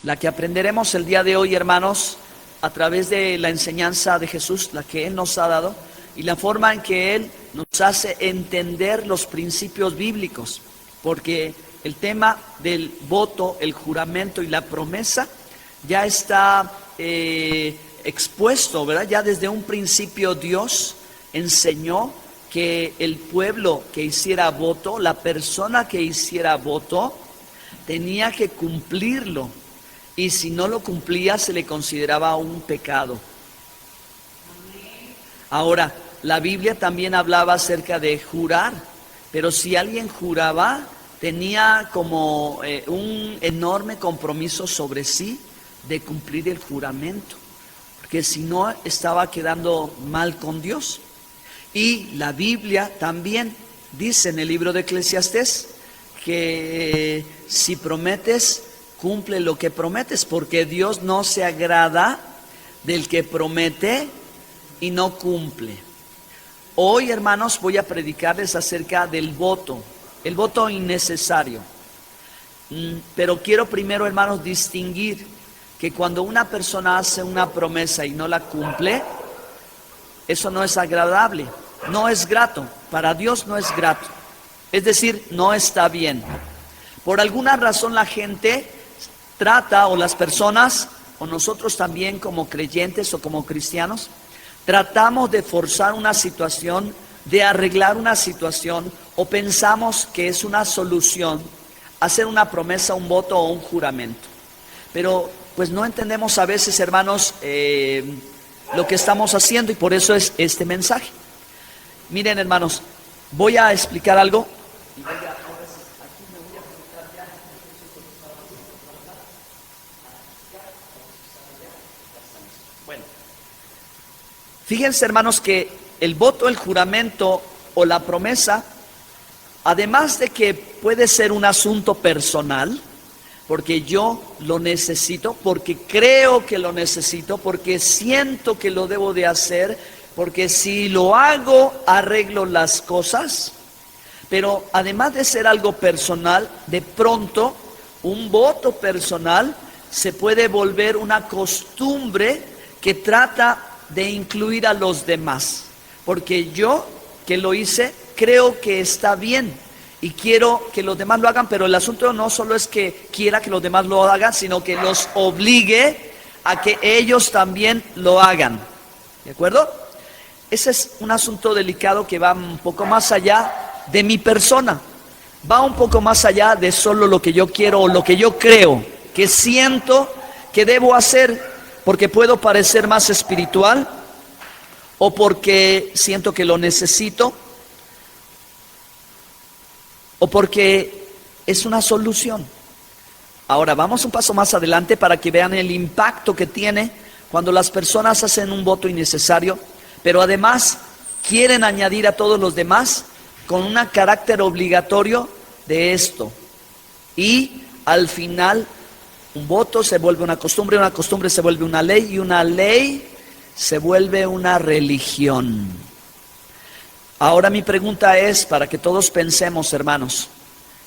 la que aprenderemos el día de hoy, hermanos, a través de la enseñanza de Jesús, la que Él nos ha dado, y la forma en que Él nos hace entender los principios bíblicos, porque el tema del voto, el juramento y la promesa ya está expuesto, ¿verdad? Ya desde un principio Dios enseñó que el pueblo que hiciera voto, la persona que hiciera voto, tenía que cumplirlo, y si no lo cumplía se le consideraba un pecado. Ahora, la Biblia también hablaba acerca de jurar, pero si alguien juraba, tenía como un enorme compromiso sobre sí de cumplir el juramento, porque si no estaba quedando mal con Dios. Y la Biblia también dice en el libro de Eclesiastés que si prometes, cumple lo que prometes, porque Dios no se agrada del que promete y no cumple. Hoy, hermanos, voy a predicarles acerca del voto, el voto innecesario. Pero quiero primero, hermanos, distinguir que cuando una persona hace una promesa y no la cumple, eso no es agradable, no es grato, para Dios no es grato, es decir, no está bien. Por alguna razón la gente trata, o las personas, o nosotros también como creyentes o como cristianos, tratamos de forzar una situación, de arreglar una situación, o pensamos que es una solución hacer una promesa, un voto o un juramento. Pero pues no entendemos a veces, hermanos, lo que estamos haciendo, y por eso es este mensaje. Miren, hermanos, voy a explicar algo. Bueno, fíjense, hermanos, que el voto, el juramento o la promesa, además de que puede ser un asunto personal, porque yo lo necesito, porque creo que lo necesito, porque siento que lo debo de hacer, porque si lo hago, arreglo las cosas. Pero además de ser algo personal, de pronto un voto personal se puede volver una costumbre que trata de incluir a los demás, porque yo que lo hice creo que está bien y quiero que los demás lo hagan, pero el asunto no solo es que quiera que los demás lo hagan, sino que los obligue a que ellos también lo hagan. ¿De acuerdo? Ese es un asunto delicado que va un poco más allá de mi persona, va un poco más allá de solo lo que yo quiero o lo que yo creo, que siento que debo hacer, porque puedo parecer más espiritual o porque siento que lo necesito, o porque es una solución. Ahora vamos un paso más adelante para que vean el impacto que tiene cuando las personas hacen un voto innecesario, pero además quieren añadir a todos los demás con un carácter obligatorio de esto. Y al final un voto se vuelve una costumbre se vuelve una ley, y una ley se vuelve una religión. Ahora mi pregunta es, para que todos pensemos, hermanos,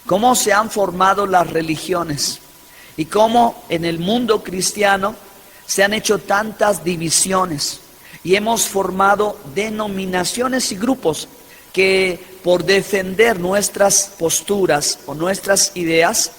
¿cómo se han formado las religiones? Y cómo en el mundo cristiano se han hecho tantas divisiones y hemos formado denominaciones y grupos que por defender nuestras posturas o nuestras ideas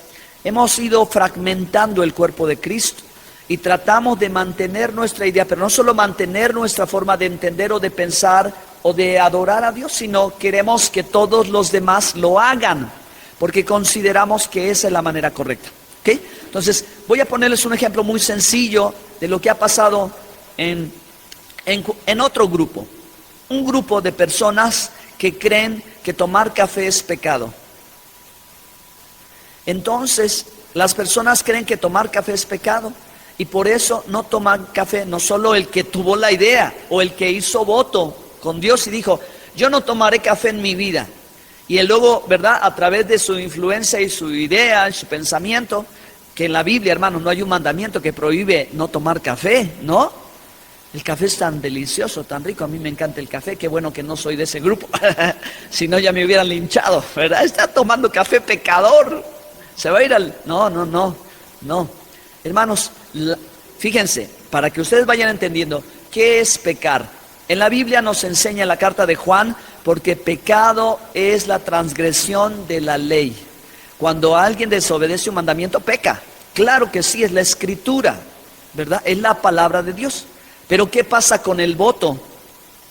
hemos ido fragmentando el cuerpo de Cristo. Y tratamos de mantener nuestra idea, pero no solo mantener nuestra forma de entender o de pensar o de adorar a Dios, sino queremos que todos los demás lo hagan, porque consideramos que esa es la manera correcta. ¿Okay? Entonces, voy a ponerles un ejemplo muy sencillo de lo que ha pasado en otro grupo. Un grupo de personas que creen que tomar café es pecado. Entonces, las personas creen que tomar café es pecado. Y por eso no toman café, no solo el que tuvo la idea o el que hizo voto con Dios y dijo, yo no tomaré café en mi vida. Y él luego, ¿verdad? A través de su influencia y su idea y su pensamiento, que en la Biblia, hermanos, no hay un mandamiento que prohíbe no tomar café, ¿no? El café es tan delicioso, tan rico, a mí me encanta el café, qué bueno que no soy de ese grupo, si no ya me hubieran linchado, ¿verdad? Está tomando café, pecador, se va a ir al... No. Hermanos, fíjense, para que ustedes vayan entendiendo, ¿qué es pecar? En la Biblia nos enseña en la carta de Juan, porque pecado es la transgresión de la ley. Cuando alguien desobedece un mandamiento, peca. Claro que sí, es la escritura, ¿verdad? Es la palabra de Dios. Pero ¿qué pasa con el voto?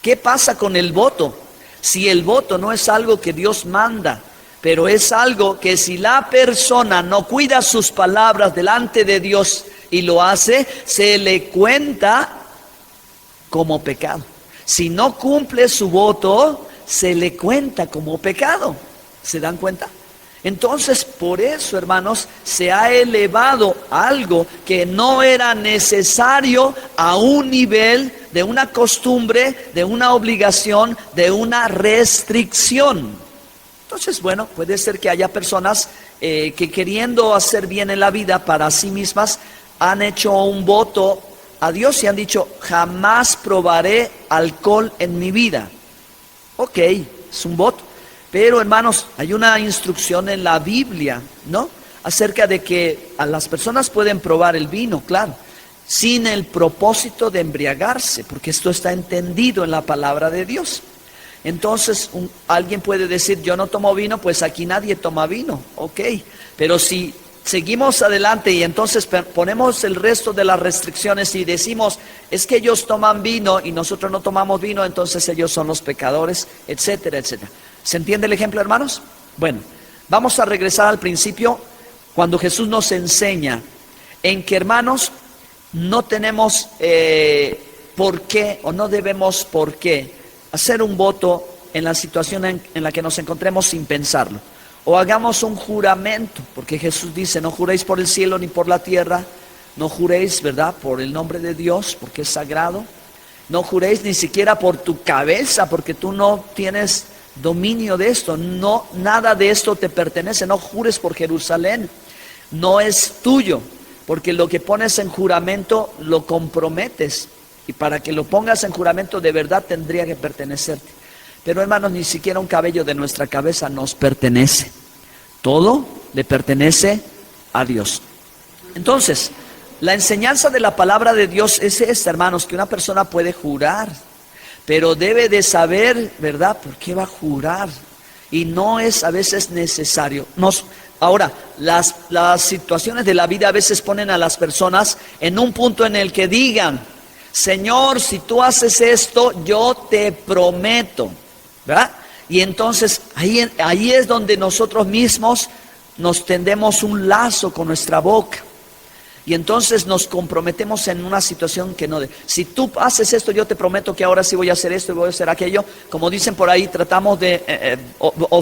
¿Qué pasa con el voto? Si el voto no es algo que Dios manda, pero es algo que si la persona no cuida sus palabras delante de Dios y lo hace, se le cuenta como pecado. Si no cumple su voto, se le cuenta como pecado. ¿Se dan cuenta? Entonces, por eso, hermanos, se ha elevado algo que no era necesario a un nivel de una costumbre, de una obligación, de una restricción. Entonces, bueno, puede ser que haya personas que queriendo hacer bien en la vida para sí mismas, han hecho un voto a Dios y han dicho, jamás probaré alcohol en mi vida. Ok, es un voto. Pero hermanos, hay una instrucción en la Biblia, ¿no? Acerca de que a las personas pueden probar el vino, claro, sin el propósito de embriagarse, porque esto está entendido en la palabra de Dios. Entonces, alguien puede decir, yo no tomo vino, pues aquí nadie toma vino, ok. Pero si seguimos adelante y entonces ponemos el resto de las restricciones y decimos, es que ellos toman vino y nosotros no tomamos vino, entonces ellos son los pecadores, etcétera, etcétera. ¿Se entiende el ejemplo, hermanos? Bueno, vamos a regresar al principio, cuando Jesús nos enseña en que, hermanos, no tenemos por qué, o no debemos por qué, hacer un voto en la situación en la que nos encontremos sin pensarlo. O hagamos un juramento, porque Jesús dice, no juréis por el cielo ni por la tierra, no juréis, ¿verdad?, por el nombre de Dios, porque es sagrado. No juréis ni siquiera por tu cabeza, porque tú no tienes dominio de esto, no, nada de esto te pertenece. No jures por Jerusalén, no es tuyo, porque lo que pones en juramento lo comprometes, y para que lo pongas en juramento de verdad tendría que pertenecerte. Pero hermanos, ni siquiera un cabello de nuestra cabeza nos pertenece, todo le pertenece a Dios. Entonces, la enseñanza de la palabra de Dios es esta, hermanos, que una persona puede jurar, pero debe de saber, ¿verdad?, por qué va a jurar. Y no es a veces necesario. Ahora, las situaciones de la vida a veces ponen a las personas en un punto en el que digan, Señor, si tú haces esto, yo te prometo, ¿verdad? Y entonces ahí es donde nosotros mismos nos tendemos un lazo con nuestra boca. Y entonces nos comprometemos en una situación que no de. Si tú haces esto, yo te prometo que ahora sí voy a hacer esto y voy a hacer aquello. Como dicen por ahí, tratamos de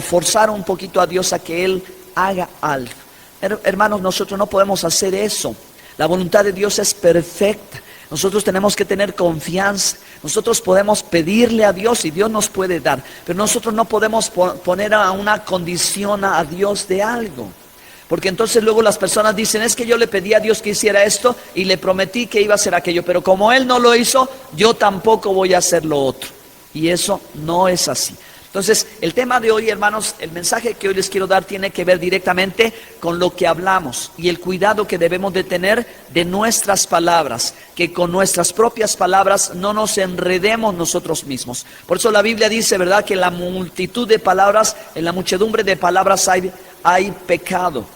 forzar un poquito a Dios a que Él haga algo. Hermanos, nosotros no podemos hacer eso. La voluntad de Dios es perfecta. Nosotros tenemos que tener confianza. Nosotros podemos pedirle a Dios y Dios nos puede dar. Pero nosotros no podemos poner a una condición a Dios de algo. Porque entonces luego las personas dicen, es que yo le pedí a Dios que hiciera esto y le prometí que iba a hacer aquello, pero como Él no lo hizo, yo tampoco voy a hacer lo otro. Y eso no es así. Entonces, el tema de hoy, hermanos, el mensaje que hoy les quiero dar tiene que ver directamente con lo que hablamos y el cuidado que debemos de tener de nuestras palabras, que con nuestras propias palabras no nos enredemos nosotros mismos. Por eso la Biblia dice, ¿verdad?, que en la multitud de palabras, en la muchedumbre de palabras hay pecado.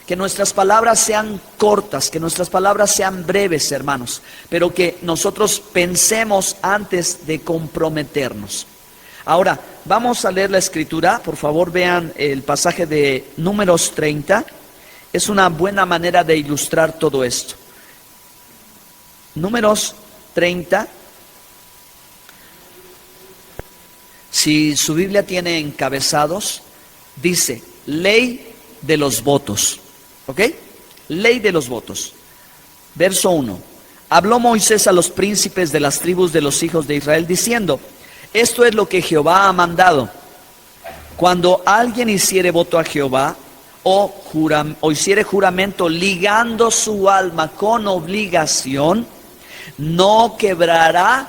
Que nuestras palabras sean cortas, que nuestras palabras sean breves, hermanos, pero que nosotros pensemos antes de comprometernos. Ahora, vamos a leer la escritura. Por favor, vean el pasaje de Números 30. Es una buena manera de ilustrar todo esto. Números 30. Si su Biblia tiene encabezados, dice, ley de los votos. ¿Ok? Ley de los votos. Verso 1. Habló Moisés a los príncipes de las tribus de los hijos de Israel, diciendo, esto es lo que Jehová ha mandado. Cuando alguien hiciere voto a Jehová, o hiciere juramento ligando su alma con obligación, no quebrará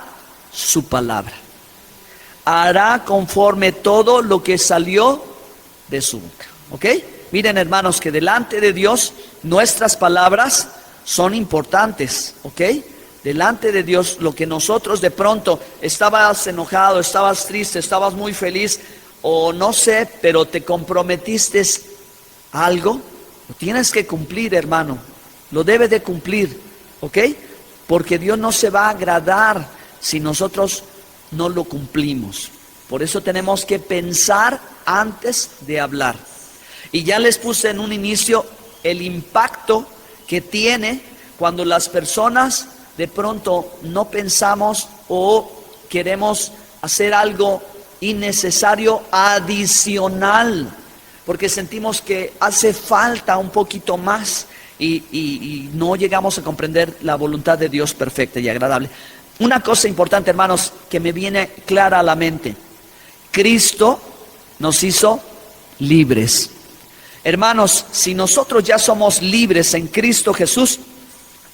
su palabra. Hará conforme todo lo que salió de su boca. ¿Ok? Miren, hermanos, que delante de Dios nuestras palabras son importantes, ¿ok? Delante de Dios, lo que nosotros de pronto, estabas enojado, estabas triste, estabas muy feliz, o no sé, pero te comprometiste a algo, lo tienes que cumplir, hermano, lo debes de cumplir, ¿ok? Porque Dios no se va a agradar si nosotros no lo cumplimos. Por eso tenemos que pensar antes de hablar. Y ya les puse en un inicio el impacto que tiene cuando las personas de pronto no pensamos o queremos hacer algo innecesario adicional, porque sentimos que hace falta un poquito más y no llegamos a comprender la voluntad de Dios perfecta y agradable. Una cosa importante, hermanos, que me viene clara a la mente: Cristo nos hizo libres. Hermanos, si nosotros ya somos libres en Cristo Jesús,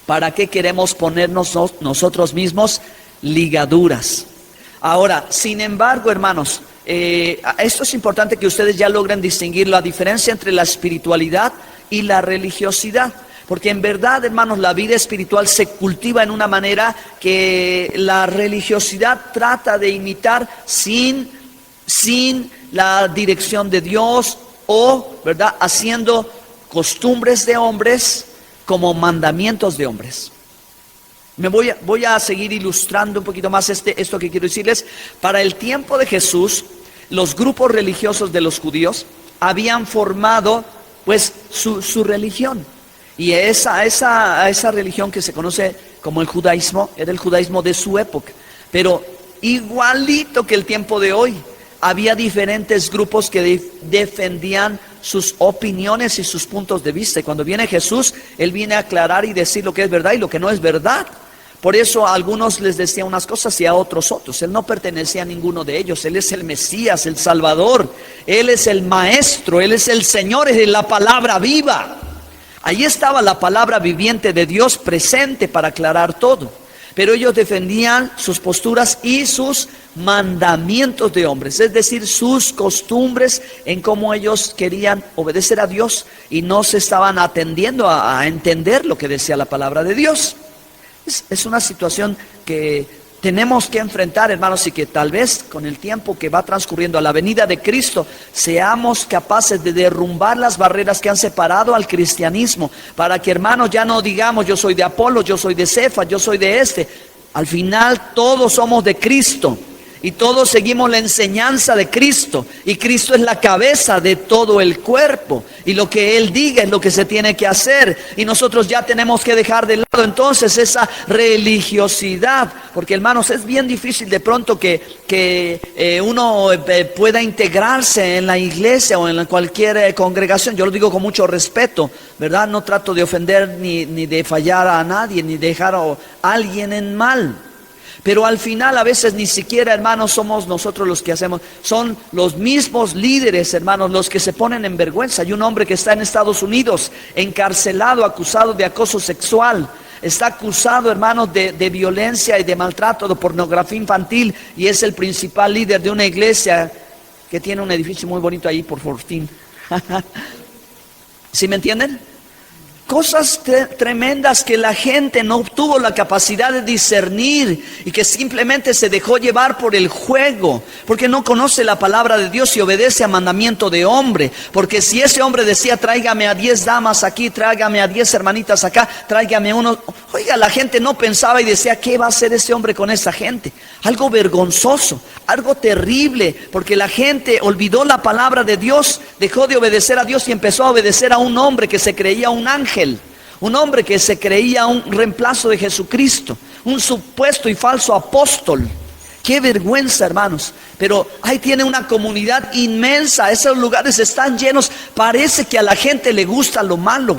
¿para qué queremos ponernos nosotros mismos ligaduras? Ahora, sin embargo, hermanos, esto es importante que ustedes ya logren distinguir la diferencia entre la espiritualidad y la religiosidad. Porque en verdad, hermanos, la vida espiritual se cultiva en una manera que la religiosidad trata de imitar sin la dirección de Dios, o, ¿verdad?, haciendo costumbres de hombres como mandamientos de hombres. Voy a seguir ilustrando un poquito más esto que quiero decirles. Para el tiempo de Jesús, los grupos religiosos de los judíos habían formado pues su religión. Y esa religión que se conoce como el judaísmo, era el judaísmo de su época. Pero igualito que el tiempo de hoy, había diferentes grupos que defendían sus opiniones y sus puntos de vista. Y cuando viene Jesús, Él viene a aclarar y decir lo que es verdad y lo que no es verdad. Por eso a algunos les decía unas cosas y a otros otros. Él no pertenecía a ninguno de ellos. Él es el Mesías, el Salvador. Él es el Maestro, Él es el Señor, es la palabra viva. Ahí estaba la palabra viviente de Dios presente para aclarar todo. Pero ellos defendían sus posturas y sus mandamientos de hombres, es decir, sus costumbres en cómo ellos querían obedecer a Dios y no se estaban atendiendo a entender lo que decía la palabra de Dios. Es una situación que tenemos que enfrentar, hermanos, y que tal vez con el tiempo que va transcurriendo a la venida de Cristo seamos capaces de derrumbar las barreras que han separado al cristianismo, para que, hermanos, ya no digamos yo soy de Apolo, yo soy de Cefas, yo soy de este. Al final todos somos de Cristo y todos seguimos la enseñanza de Cristo, y Cristo es la cabeza de todo el cuerpo, y lo que Él diga es lo que se tiene que hacer, y nosotros ya tenemos que dejar de lado entonces esa religiosidad, porque, hermanos, es bien difícil de pronto que uno pueda integrarse en la iglesia o en cualquier congregación. Yo lo digo con mucho respeto, ¿verdad? No trato de ofender ni de fallar a nadie, ni dejar a alguien en mal. Pero al final a veces ni siquiera, hermanos, somos nosotros los que hacemos. Son los mismos líderes, hermanos, los que se ponen en vergüenza. Hay un hombre que está en Estados Unidos, encarcelado, acusado de acoso sexual. Está acusado, hermanos, de violencia y de maltrato, de pornografía infantil. Y es el principal líder de una iglesia que tiene un edificio muy bonito ahí por Fortín. ¿Sí me entienden? Cosas tremendas que la gente no tuvo la capacidad de discernir y que simplemente se dejó llevar por el juego, porque no conoce la palabra de Dios y obedece a mandamiento de hombre. Porque si ese hombre decía tráigame a 10 damas aquí, tráigame a 10 hermanitas acá, tráigame uno, oiga, la gente no pensaba y decía ¿qué va a hacer ese hombre con esa gente? Algo vergonzoso, algo terrible, porque la gente olvidó la palabra de Dios, dejó de obedecer a Dios y empezó a obedecer a un hombre que se creía un ángel. Un hombre que se creía un reemplazo de Jesucristo, un supuesto y falso apóstol. Qué vergüenza, hermanos. Pero ahí tiene una comunidad inmensa. Esos lugares están llenos. Parece que a la gente le gusta lo malo.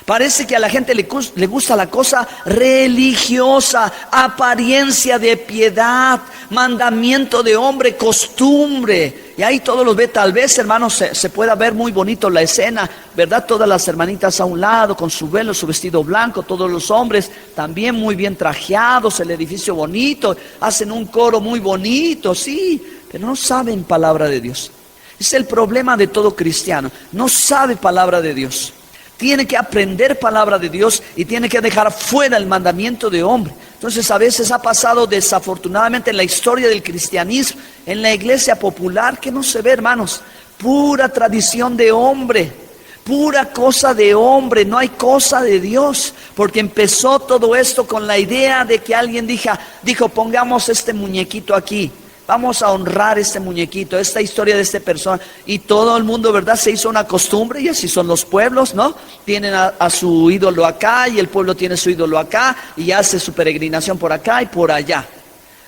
Parece que a la gente le gusta la cosa religiosa, apariencia de piedad, mandamiento de hombre, costumbre. Y ahí todos los ve. Tal vez, hermanos, se pueda ver muy bonito la escena, ¿verdad? Todas las hermanitas a un lado con su velo, su vestido blanco. Todos los hombres también muy bien trajeados, el edificio bonito. Hacen un coro muy bonito, sí, pero no saben palabra de Dios. Es el problema de todo cristiano. No sabe palabra de Dios. Tiene que aprender palabra de Dios y tiene que dejar fuera el mandamiento de hombre. Entonces a veces ha pasado desafortunadamente en la historia del cristianismo, en la iglesia popular, que no se ve, hermanos, pura tradición de hombre, pura cosa de hombre, no hay cosa de Dios, porque empezó todo esto con la idea de que alguien dijo, pongamos este muñequito aquí, vamos a honrar este muñequito, esta historia de esta persona, y todo el mundo, ¿verdad? Se hizo una costumbre, y así son los pueblos, ¿no? Tienen a su ídolo acá, y el pueblo tiene su ídolo acá, y hace su peregrinación por acá y por allá.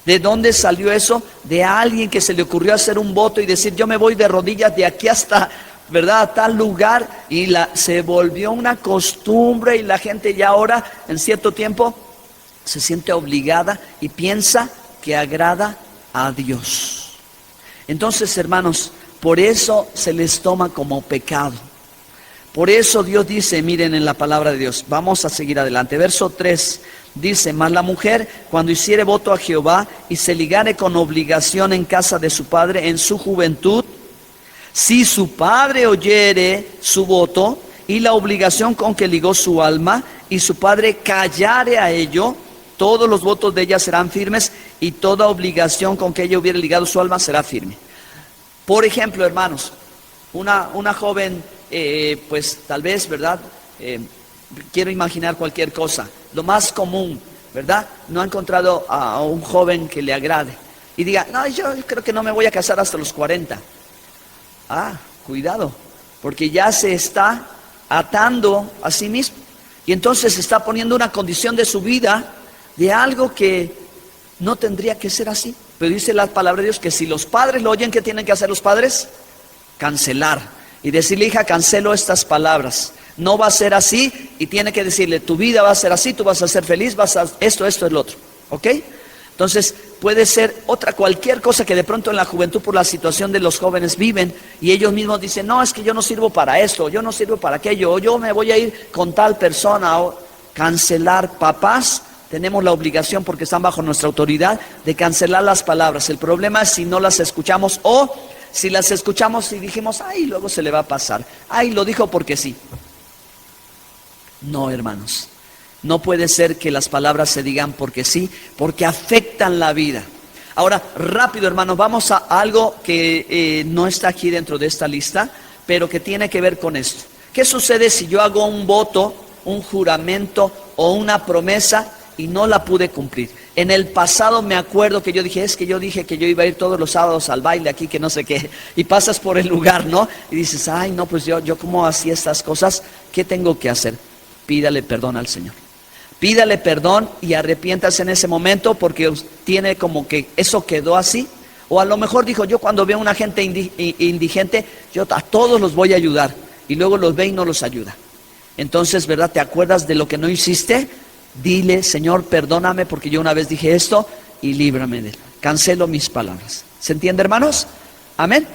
¿De dónde salió eso? De alguien que se le ocurrió hacer un voto y decir, yo me voy de rodillas de aquí hasta, ¿verdad?, a tal lugar, y se volvió una costumbre, y la gente ya ahora, en cierto tiempo, se siente obligada y piensa que agrada a Dios. Entonces, hermanos, por eso se les toma como pecado. Por eso Dios dice, miren en la palabra de Dios, vamos a seguir adelante. Verso 3 dice, mas la mujer cuando hiciere voto a Jehová y se ligare con obligación en casa de su padre en su juventud, si su padre oyere su voto y la obligación con que ligó su alma, y su padre callare a ello, todos los votos de ella serán firmes, y toda obligación con que ella hubiera ligado su alma será firme. Por ejemplo, hermanos, una joven, pues tal vez, ¿verdad? Quiero imaginar cualquier cosa. Lo más común, ¿verdad? No ha encontrado a un joven que le agrade. Y diga, no, yo creo que no me voy a casar hasta los 40. Ah, cuidado, porque ya se está atando a sí mismo. Y entonces se está poniendo una condición de su vida de algo que no tendría que ser así. Pero dice la palabra de Dios que si los padres lo oyen, ¿qué tienen que hacer los padres? Cancelar. Y decirle, hija, cancelo estas palabras. No va a ser así, y tiene que decirle, tu vida va a ser así, tú vas a ser feliz, vas a esto, el otro. ¿Ok? Entonces, puede ser cualquier cosa que de pronto en la juventud por la situación de los jóvenes viven, y ellos mismos dicen, no, es que yo no sirvo para esto, yo no sirvo para aquello, o yo me voy a ir con tal persona, o cancelar. Papás, tenemos la obligación, porque están bajo nuestra autoridad, de cancelar las palabras. El problema es si no las escuchamos, o si las escuchamos y dijimos, ay, luego se le va a pasar, ay, lo dijo porque sí. No, hermanos, no puede ser que las palabras se digan porque sí, porque afectan la vida. Ahora, rápido, hermanos, vamos a algo que no está aquí dentro de esta lista, pero que tiene que ver con esto. ¿Qué sucede si yo hago un voto, un juramento o una promesa y no la pude cumplir? En el pasado me acuerdo que yo dije, es que yo dije que yo iba a ir todos los sábados al baile aquí, que no sé qué, y pasas por el lugar, ¿no? Y dices, ay, no, pues yo como hacía estas cosas, ¿qué tengo que hacer? Pídale perdón al Señor. Pídale perdón y arrepiéntase en ese momento, porque tiene como que eso quedó así. O a lo mejor dijo, yo cuando veo a una gente indigente, yo a todos los voy a ayudar. Y luego los ve y no los ayuda. Entonces, ¿verdad? ¿Te acuerdas de lo que no hiciste? Dile, Señor, perdóname porque yo una vez dije esto y líbrame de él. Cancelo mis palabras. ¿Se entiende, hermanos? Amén.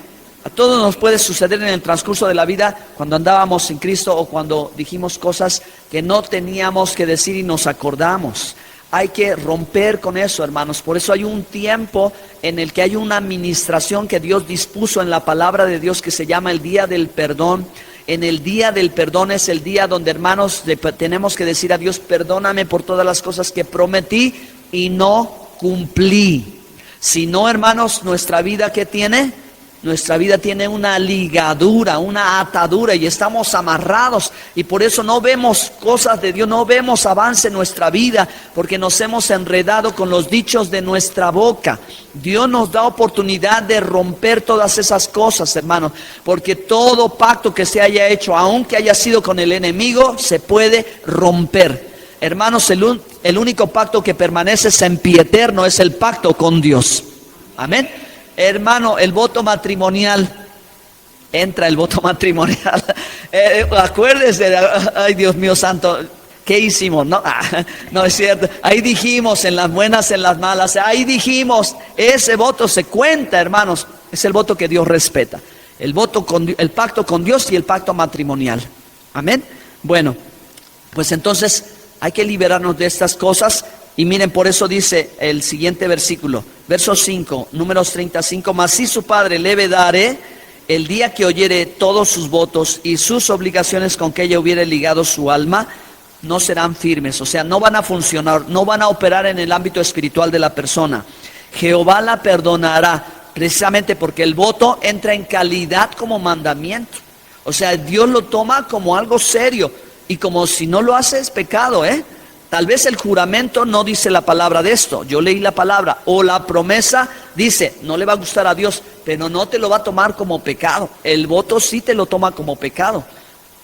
A todos nos puede suceder en el transcurso de la vida, cuando andábamos en Cristo o cuando dijimos cosas que no teníamos que decir y nos acordamos. Hay que romper con eso, hermanos. Por eso hay un tiempo en el que hay una administración que Dios dispuso en la palabra de Dios, que se llama el día del perdón. En el día del perdón es el día donde, hermanos, tenemos que decir a Dios, perdóname por todas las cosas que prometí y no cumplí. Si no, hermanos, nuestra vida, ¿qué tiene? Nuestra vida tiene una ligadura, una atadura, y estamos amarrados, y por eso no vemos cosas de Dios, no vemos avance en nuestra vida, porque nos hemos enredado con los dichos de nuestra boca. Dios nos da oportunidad de romper todas esas cosas, hermanos, porque todo pacto que se haya hecho, aunque haya sido con el enemigo, se puede romper. Hermanos, el único pacto que permanece sempiterno es el pacto con Dios. Amén. Hermano, el voto matrimonial, entra el voto matrimonial. Acuérdese, ay Dios mío santo, ¿qué hicimos? No, no es cierto. Ahí dijimos, en las buenas, en las malas, ahí dijimos, ese voto se cuenta, hermanos. Es el voto que Dios respeta. El pacto con Dios y el pacto matrimonial. Amén. Bueno, pues entonces hay que liberarnos de estas cosas. Y miren, por eso dice el siguiente versículo, verso 5, Números 35, mas si su padre le vedare el día que oyere todos sus votos y sus obligaciones con que ella hubiere ligado su alma, no serán firmes, o sea, no van a funcionar, no van a operar en el ámbito espiritual de la persona. Jehová la perdonará, precisamente porque el voto entra en calidad como mandamiento. O sea, Dios lo toma como algo serio, y como si no lo hace es pecado, Tal vez el juramento no dice la palabra de esto, yo leí la palabra, o la promesa dice, no le va a gustar a Dios, pero no te lo va a tomar como pecado. El voto sí te lo toma como pecado,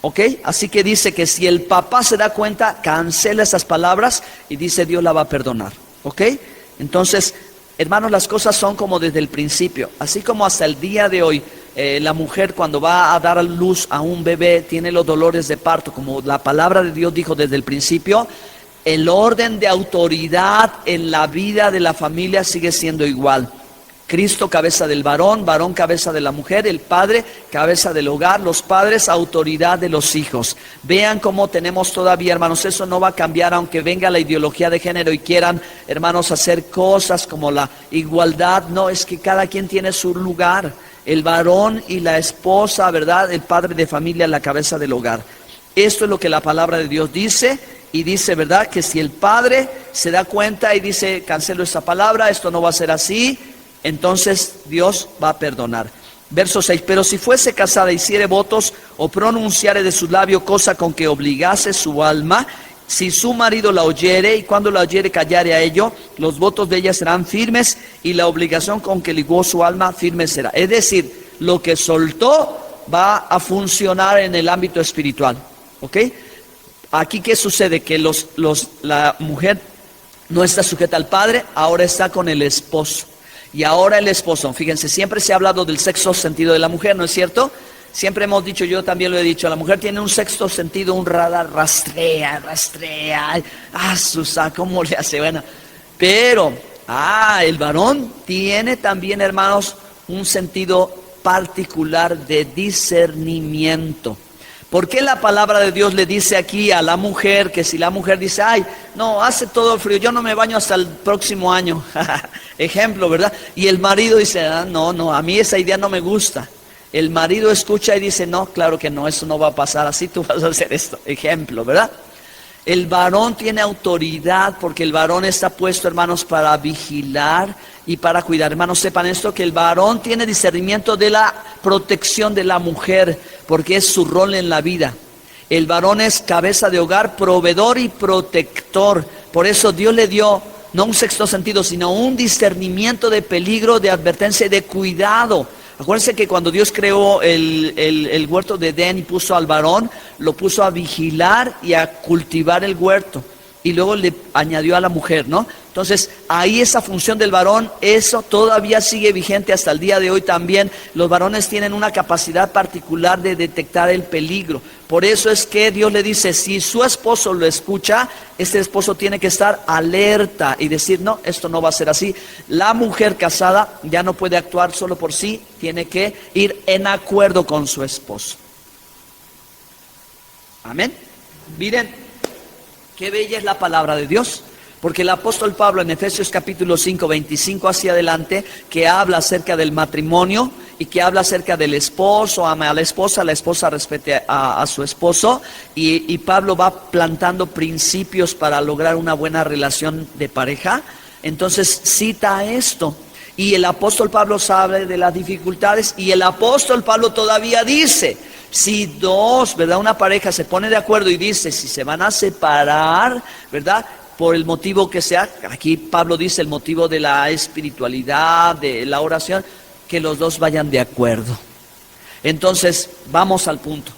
¿ok? Así que dice que si el papá se da cuenta, cancela esas palabras y dice Dios la va a perdonar, ¿ok? Entonces, hermanos, las cosas son como desde el principio, así como hasta el día de hoy. La mujer cuando va a dar a luz a un bebé tiene los dolores de parto, como la palabra de Dios dijo desde el principio. El orden de autoridad en la vida de la familia sigue siendo igual. Cristo cabeza del varón, varón cabeza de la mujer, el padre cabeza del hogar, los padres autoridad de los hijos. Vean cómo tenemos todavía, hermanos, eso no va a cambiar aunque venga la ideología de género y quieran, hermanos, hacer cosas como la igualdad. No, es que cada quien tiene su lugar. El varón y la esposa, ¿verdad? El padre de familia, la cabeza del hogar. Esto es lo que la palabra de Dios dice. Y dice, ¿verdad?, que si el padre se da cuenta y dice, cancelo esta palabra, esto no va a ser así, entonces Dios va a perdonar. Verso 6, pero si fuese casada, hiciere votos o pronunciare de su labio cosa con que obligase su alma, si su marido la oyere y cuando la oyere callare a ello, los votos de ella serán firmes y la obligación con que ligó su alma firme será. Es decir, lo que soltó va a funcionar en el ámbito espiritual, ¿ok? Aquí, ¿qué sucede? Que la mujer no está sujeta al padre, ahora está con el esposo. Y ahora el esposo, fíjense, siempre se ha hablado del sexto sentido de la mujer, ¿no es cierto? Siempre hemos dicho, yo también lo he dicho, la mujer tiene un sexto sentido, un radar, rastrea, Susa, ¿cómo le hace? Bueno, pero, el varón tiene también, hermanos, un sentido particular de discernimiento. ¿Por qué la palabra de Dios le dice aquí a la mujer que si la mujer dice, ay, no, hace todo frío, yo no me baño hasta el próximo año? Ejemplo, ¿verdad? Y el marido dice, no, a mí esa idea no me gusta. El marido escucha y dice, no, claro que no, eso no va a pasar así, tú vas a hacer esto. Ejemplo, ¿verdad? El varón tiene autoridad porque el varón está puesto, hermanos, para vigilar y para cuidar. Hermanos, sepan esto, que el varón tiene discernimiento de la protección de la mujer, porque es su rol en la vida. El varón es cabeza de hogar, proveedor y protector. Por eso Dios le dio, no un sexto sentido, sino un discernimiento de peligro, de advertencia y de cuidado. Acuérdense que cuando Dios creó el huerto de Edén y puso al varón, lo puso a vigilar y a cultivar el huerto. Y luego le añadió a la mujer, ¿no? Entonces, ahí esa función del varón, eso todavía sigue vigente hasta el día de hoy también. Los varones tienen una capacidad particular de detectar el peligro. Por eso es que Dios le dice, si su esposo lo escucha, este esposo tiene que estar alerta y decir, no, esto no va a ser así. La mujer casada ya no puede actuar solo por sí, tiene que ir en acuerdo con su esposo. Amén. Miren. Qué bella es la palabra de Dios, porque el apóstol Pablo en Efesios capítulo 5, 25 hacia adelante, que habla acerca del matrimonio y que habla acerca del esposo, ama a la esposa respete a su esposo, y Pablo va plantando principios para lograr una buena relación de pareja. Entonces cita esto, y el apóstol Pablo sabe de las dificultades, y el apóstol Pablo todavía dice, si dos, ¿verdad?, una pareja se pone de acuerdo y dice, si se van a separar, ¿verdad?, por el motivo que sea, aquí Pablo dice el motivo de la espiritualidad, de la oración, que los dos vayan de acuerdo. Entonces, vamos al punto.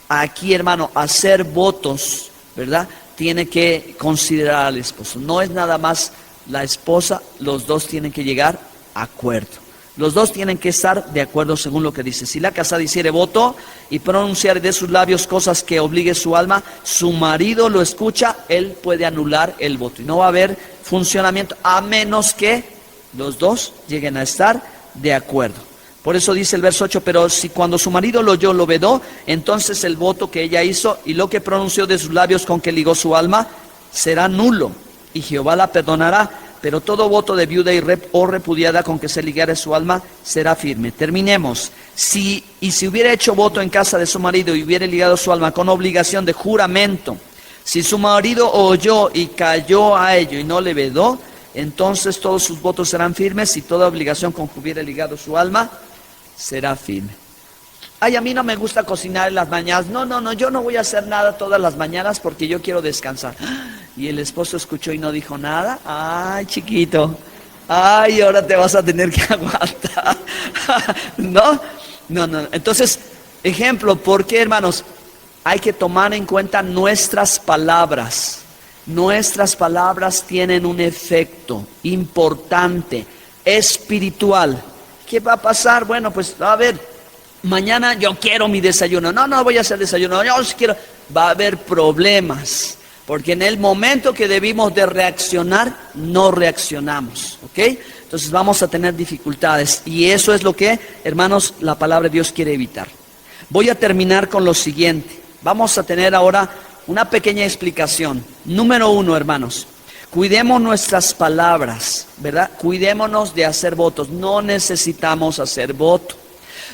Aquí, hermano, hacer votos, ¿verdad?, tiene que considerar al esposo. No es nada más la esposa, los dos tienen que llegar a acuerdo. Los dos tienen que estar de acuerdo según lo que dice. Si la casada hiciere voto y pronunciar de sus labios cosas que obligue su alma, su marido lo escucha, él puede anular el voto. Y no va a haber funcionamiento a menos que los dos lleguen a estar de acuerdo. Por eso dice el verso 8, pero si cuando su marido lo oyó, lo vedó, entonces el voto que ella hizo y lo que pronunció de sus labios con que ligó su alma será nulo. Y Jehová la perdonará, pero todo voto de viuda o repudiada con que se ligare su alma será firme. Terminemos. Si hubiera hecho voto en casa de su marido y hubiera ligado su alma con obligación de juramento, si su marido oyó y cayó a ello y no le vedó, entonces todos sus votos serán firmes y toda obligación con que hubiera ligado su alma será firme. Ay, a mí no me gusta cocinar en las mañanas. No, yo no voy a hacer nada todas las mañanas porque yo quiero descansar. Y el esposo escuchó y no dijo nada. Ay, chiquito. Ay, ahora te vas a tener que aguantar. No. Entonces, ejemplo, ¿por qué, hermanos? Hay que tomar en cuenta nuestras palabras. Nuestras palabras tienen un efecto importante, espiritual. ¿Qué va a pasar? Bueno, pues a ver, mañana yo quiero mi desayuno. No voy a hacer desayuno. Yo quiero. Va a haber problemas. Porque en el momento que debimos de reaccionar, no reaccionamos. ¿Ok? Entonces vamos a tener dificultades. Y eso es lo que, hermanos, la palabra de Dios quiere evitar. Voy a terminar con lo siguiente. Vamos a tener ahora una pequeña explicación. Número 1, hermanos. Cuidemos nuestras palabras, ¿verdad? Cuidémonos de hacer votos. No necesitamos hacer voto.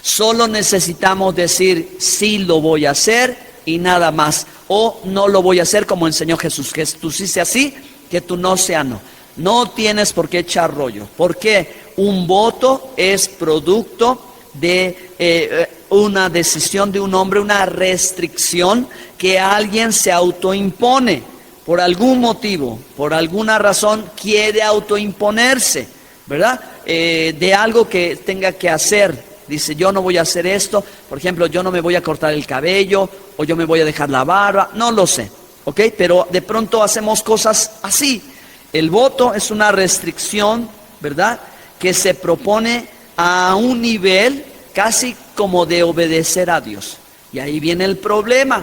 Solo necesitamos decir, sí lo voy a hacer y nada más. O no lo voy a hacer como enseñó Jesús. Que tú sí sea sí, que tú no sea no. No tienes por qué echar rollo. Porque un voto es producto de una decisión de un hombre, una restricción que alguien se autoimpone. Por algún motivo, por alguna razón, quiere autoimponerse, ¿verdad? De algo que tenga que hacer. Dice, yo no voy a hacer esto. Por ejemplo, yo no me voy a cortar el cabello, o yo me voy a dejar la barba. No lo sé, ¿ok? Pero de pronto hacemos cosas así. El voto es una restricción, ¿verdad? Que se propone a un nivel casi como de obedecer a Dios. Y ahí viene el problema.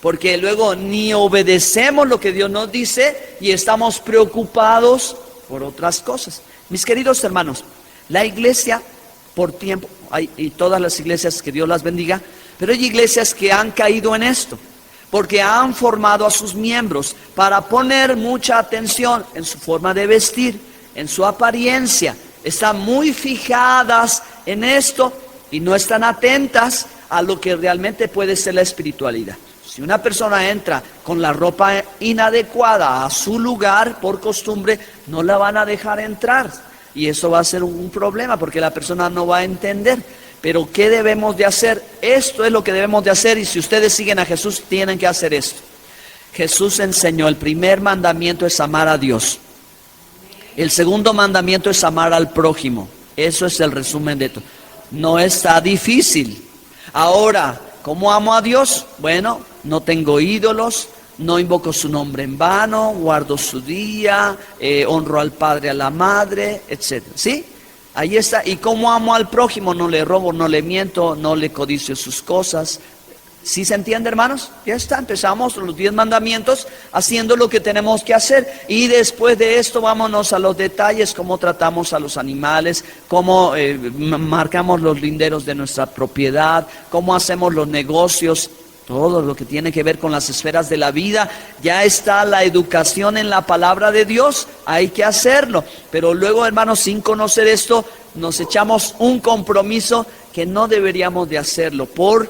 Porque luego ni obedecemos lo que Dios nos dice y estamos preocupados por otras cosas. Mis queridos hermanos, la iglesia por tiempo, y todas las iglesias, que Dios las bendiga, pero hay iglesias que han caído en esto, porque han formado a sus miembros para poner mucha atención en su forma de vestir, en su apariencia. Están muy fijadas en esto y no están atentas a lo que realmente puede ser la espiritualidad. Si una persona entra con la ropa inadecuada a su lugar por costumbre, no la van a dejar entrar. Y eso va a ser un problema porque la persona no va a entender. Pero ¿qué debemos de hacer? Esto es lo que debemos de hacer y si ustedes siguen a Jesús, tienen que hacer esto. Jesús enseñó, el primer mandamiento es amar a Dios. El segundo mandamiento es amar al prójimo. Eso es el resumen de todo. No está difícil. Ahora, ¿cómo amo a Dios? Bueno, no tengo ídolos, no invoco su nombre en vano, guardo su día, honro al padre, a la madre, etc. ¿Sí? Ahí está. ¿Y cómo amo al prójimo? No le robo, no le miento, no le codicio sus cosas. ¿Sí se entiende, hermanos? Ya está, empezamos los 10 mandamientos haciendo lo que tenemos que hacer. Y después de esto vámonos a los detalles, cómo tratamos a los animales, cómo marcamos los linderos de nuestra propiedad, cómo hacemos los negocios, todo lo que tiene que ver con las esferas de la vida. Ya está la educación en la palabra de Dios, hay que hacerlo. Pero luego, hermanos, sin conocer esto, nos echamos un compromiso que no deberíamos de hacerlo por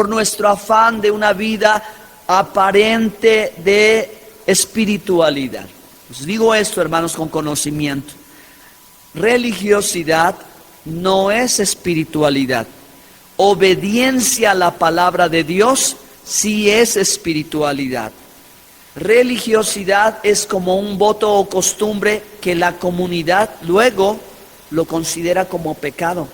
nuestro afán de una vida aparente de espiritualidad. Os digo esto, hermanos, con conocimiento. Religiosidad no es espiritualidad. Obediencia a la palabra de Dios sí es espiritualidad. Religiosidad es como un voto o costumbre que la comunidad luego lo considera como pecado.